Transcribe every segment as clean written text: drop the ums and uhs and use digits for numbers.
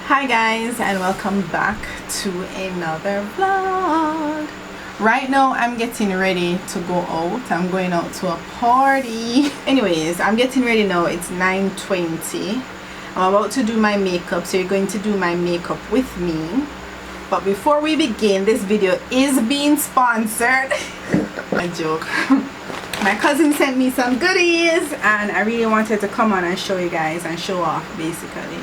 Hi guys, and welcome back to another vlog. Right now I'm getting ready to go out. I'm going out to a party. Anyways, I'm getting ready now. It's 9:20. I'm about to do my makeup, so you're going to do my makeup with me. But before we begin, this video is being sponsored. A joke. My cousin sent me some goodies and I really wanted to come on and show you guys and show off basically.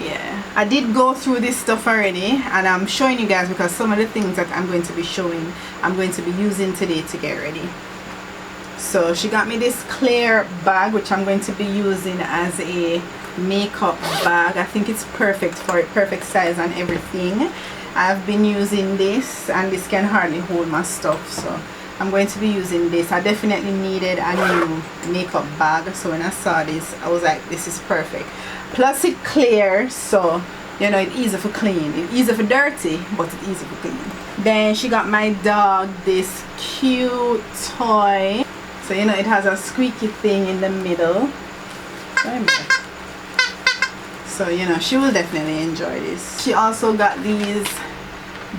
Yeah, I did go through this stuff already and I'm showing you guys because some of the things that I'm going to be showing, I'm going to be using today to get ready. So she got me this clear bag which I'm going to be using as a makeup bag. I think it's perfect for it, perfect size and everything. I've been using this and this can hardly hold my stuff, so I'm going to be using this. I definitely needed a new makeup bag, so when I saw this I was like, this is perfect. Plus it clear, so you know, it's easy for clean. It's easy for dirty, but it's easy for clean. Then she got my dog this cute toy. So you know, it has a squeaky thing in the middle. So you know, she will definitely enjoy this. She also got these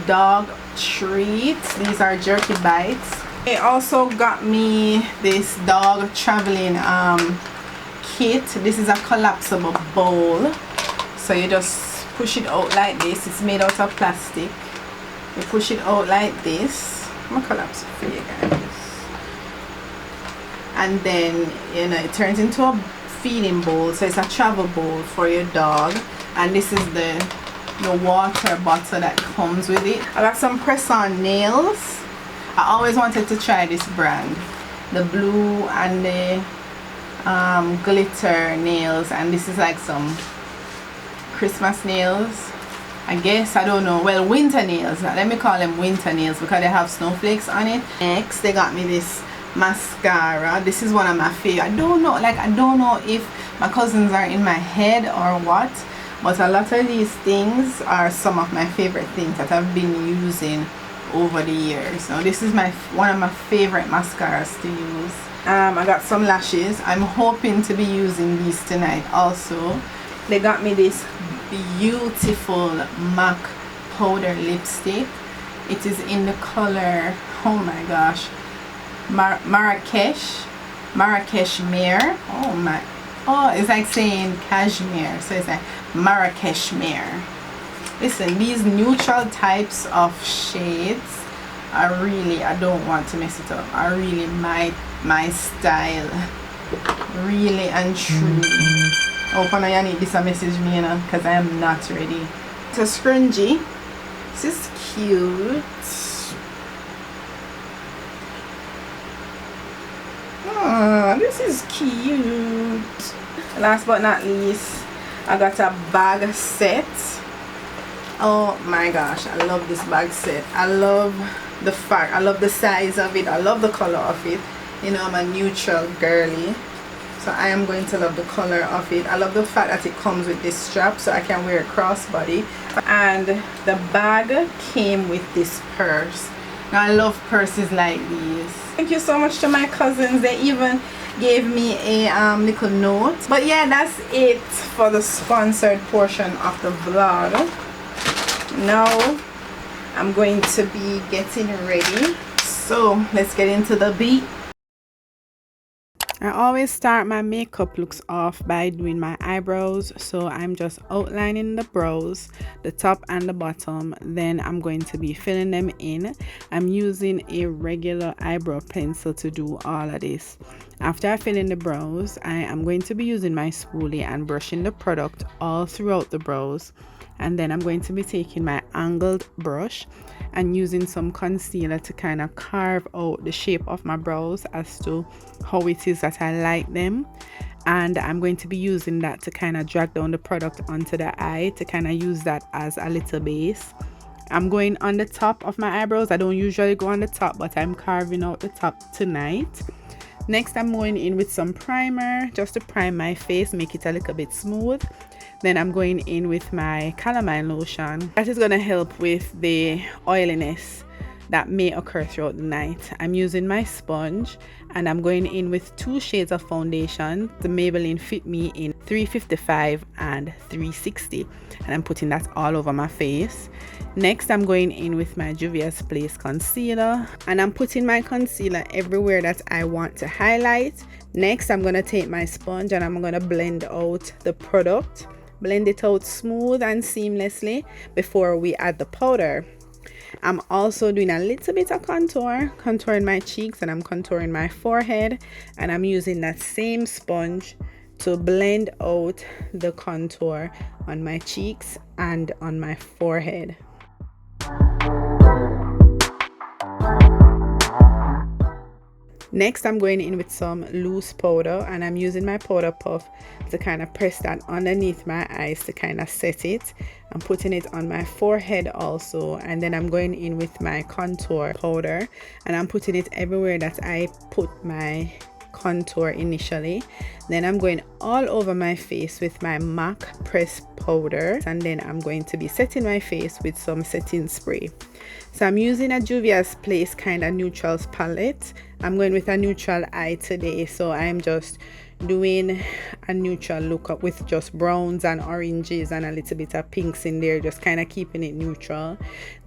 dog treats. These are jerky bites. They also got me this dog traveling kit. This is a collapsible bowl, so you just push it out like this. It's made out of plastic. You push it out like this. I'm gonna collapse it for you guys, and then you know, it turns into a feeding bowl, so it's a travel bowl for your dog. And this is the water bottle that comes with it. I got some press-on nails. I always wanted to try this brand, the blue and the glitter nails, and this is like some Christmas nails, I guess. I don't know. Well, winter nails. Let me call them winter nails because they have snowflakes on it. Next, they got me this mascara. This is one of my favorite. I don't know if my cousins are in my head or what, but a lot of these things are some of my favorite things that I've been using over the years. Now this is one of my favorite mascaras to use. I got some lashes. I'm hoping to be using these tonight also. They got me this beautiful MAC powder lipstick. It is in the color, oh my gosh, Marrakesh Mare. Oh, it's like saying cashmere, so it's like Marrakesh Mare. Listen, these neutral types of shades are really, I don't want to mess it up, are really my style, really and truly. Oh, when I need this a message me, you know, because I am not ready. It's a scrunchie. This is cute. Oh, this is cute. Last but not least, I got a bag set. Oh my gosh, I love this bag set. I love the fact, I love the size of it, I love the color of it. You know, I'm a neutral girly, so I am going to love the color of it. I love the fact that it comes with this strap so I can wear it crossbody. And the bag came with this purse. Now I love purses like these. Thank you so much to my cousins. They even gave me a little note. But yeah, that's it for the sponsored portion of the vlog. Now I'm going to be getting ready, so let's get into the beat. I always start my makeup looks off by doing my eyebrows, so I'm just outlining the brows, the top and the bottom. Then I'm going to be filling them in. I'm using a regular eyebrow pencil to do all of this. After I fill in the brows, I am going to be using my spoolie and brushing the product all throughout the brows. And then I'm going to be taking my angled brush and using some concealer to kind of carve out the shape of my brows as to how it is that I like them. And I'm going to be using that to kind of drag down the product onto the eye, to kind of use that as a little base. I'm going on the top of my eyebrows. I don't usually go on the top, but I'm carving out the top tonight. Next, I'm going in with some primer just to prime my face, make it a little bit smooth. Then I'm going in with my calamine lotion. That is going to help with the oiliness that may occur throughout the night. I'm using my sponge and I'm going in with 2 shades of foundation. The Maybelline Fit Me in 355 and 360, and I'm putting that all over my face. Next, I'm going in with my Juvia's Place concealer, and I'm putting my concealer everywhere that I want to highlight. Next, I'm going to take my sponge and I'm going to blend out the product. Blend it out smooth and seamlessly before we add the powder. I'm also doing a little bit of contouring my cheeks, and I'm contouring my forehead, and I'm using that same sponge to blend out the contour on my cheeks and on my forehead. Next, I'm going in with some loose powder, and I'm using my powder puff to kind of press that underneath my eyes to kind of set it. I'm putting it on my forehead also, and then I'm going in with my contour powder, and I'm putting it everywhere that I put my contour initially. Then I'm going all over my face with my MAC press powder, and then I'm going to be setting my face with some setting spray. So I'm using a Juvia's Place kind of neutrals palette. I'm going with a neutral eye today, so I'm just doing a neutral look up with just browns and oranges and a little bit of pinks in there, just kind of keeping it neutral.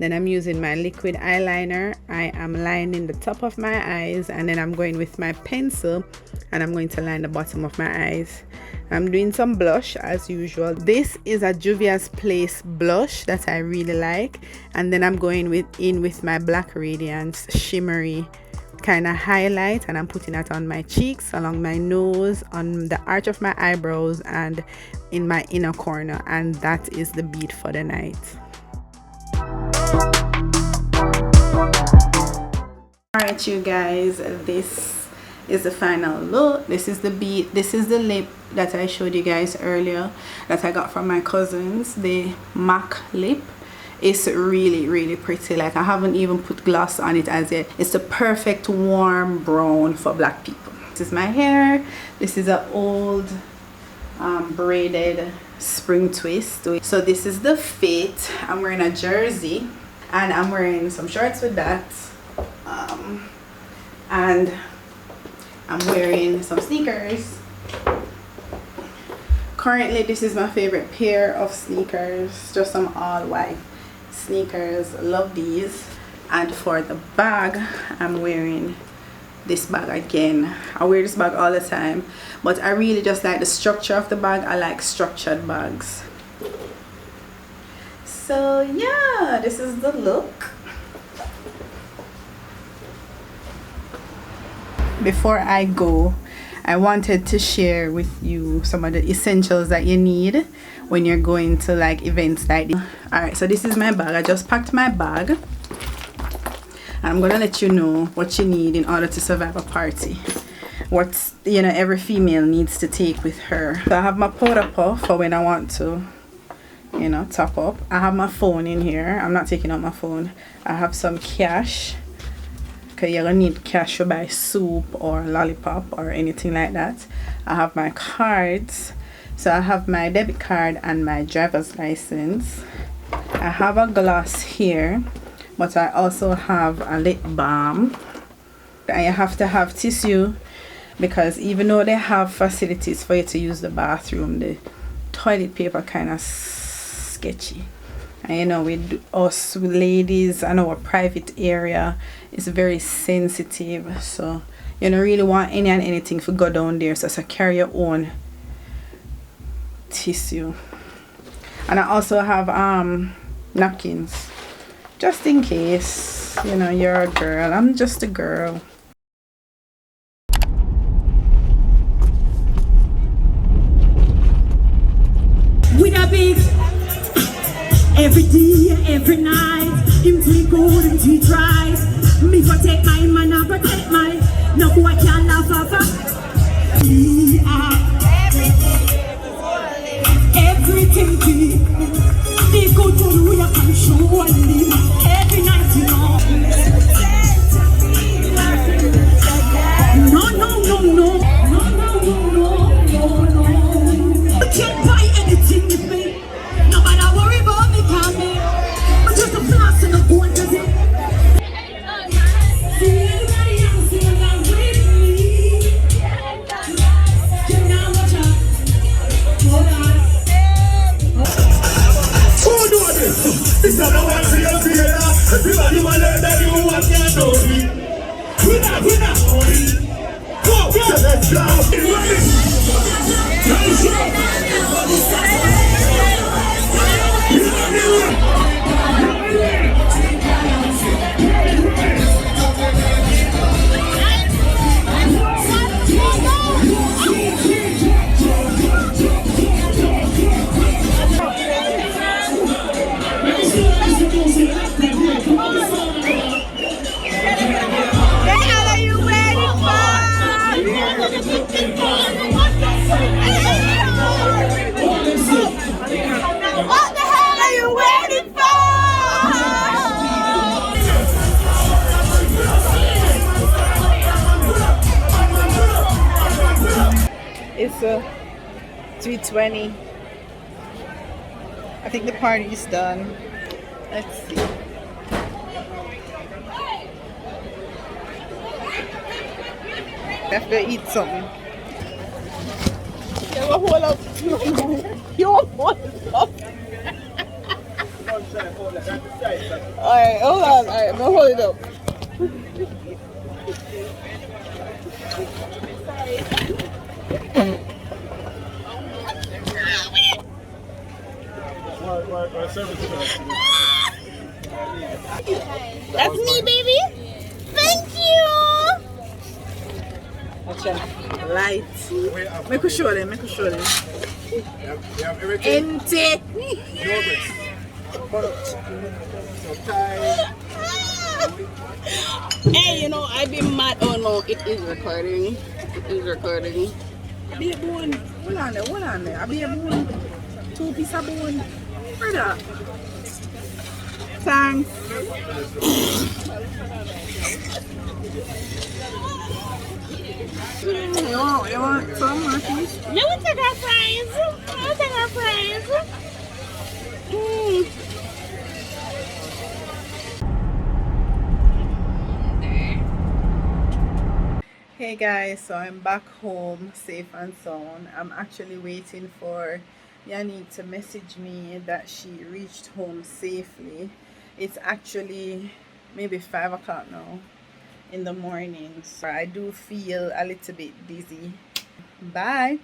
Then I'm using my liquid eyeliner. I am lining the top of my eyes, and then I'm going with my pencil and I'm going to line the bottom of my eyes. I'm doing some blush as usual. This is a Juvia's Place blush that I really like, and then I'm going in with my Black Radiance shimmery kind of highlight, and I'm putting that on my cheeks, along my nose, on the arch of my eyebrows, and in my inner corner, and that is the beat for the night. Alright, you guys, this is the final look. This is the beat. This is the lip that I showed you guys earlier that I got from my cousins, the MAC lip. It's really pretty. Like, I haven't even put gloss on it as yet. It's the perfect warm brown for black people. This is my hair. This is an old braided spring twist. So this is the fit. I'm wearing a jersey and I'm wearing some shorts with that, and I'm wearing some sneakers. Currently, this is my favorite pair of sneakers, just some all white sneakers. Love these. And for the bag, I'm wearing this bag again. I wear this bag all the time, but I really just like the structure of the bag. I like structured bags. So yeah, this is the look. Before I go, I wanted to share with you some of the essentials that you need when you're going to like events like this. Alright, so this is my bag. I just packed my bag. I'm gonna let you know what you need in order to survive a party. What, you know, every female needs to take with her. So I have my powder puff for when I want to, you know, top up. I have my phone in here. I'm not taking out my phone. I have some cash, because you're gonna need cash to buy soup or lollipop or anything like that. I have my cards. So I have my debit card and my driver's license. I have a gloss here, but I also have a lip balm. And you have to have tissue, because even though they have facilities for you to use the bathroom, the toilet paper kind of sketchy. And you know, with us ladies and our private area, it's very sensitive, so you don't really want any and anything to go down there. So carry your own tissue. And I also have napkins, just in case, you know, you're a girl. I'm just a girl. With a big every day, every night, him take gold and he tries. Me for take my man and protect my. No boy can laugh at. We are everything big. They go to the way I can show and every night, you know. No, no, no, no, no, no, no, no, no. You can't buy anything with me. No matter worry about me, can be. But just a flash and a gold does it. 3:20. I think the party is done. Let's see. I have to eat something. You want to hold up? You want to hold up? Alright, hold on. Alright, I'm gonna hold it up. That's me, baby. Thank you. Light. Make a show them. Make a show them. Empty. Hey, you know, I've been mad. Oh no, it is recording. It is recording. Be a bone. Hold on there, hold on there. I be a bone. 2 pieces of bone. Brother. Thanks. You want some, Marquise? No, we take our fries. We'll take our fries. Hey guys, so I'm back home safe and sound. I'm actually waiting for Yannick to message me that she reached home safely. It's actually maybe 5 o'clock now in the morning, so I do feel a little bit dizzy. Bye.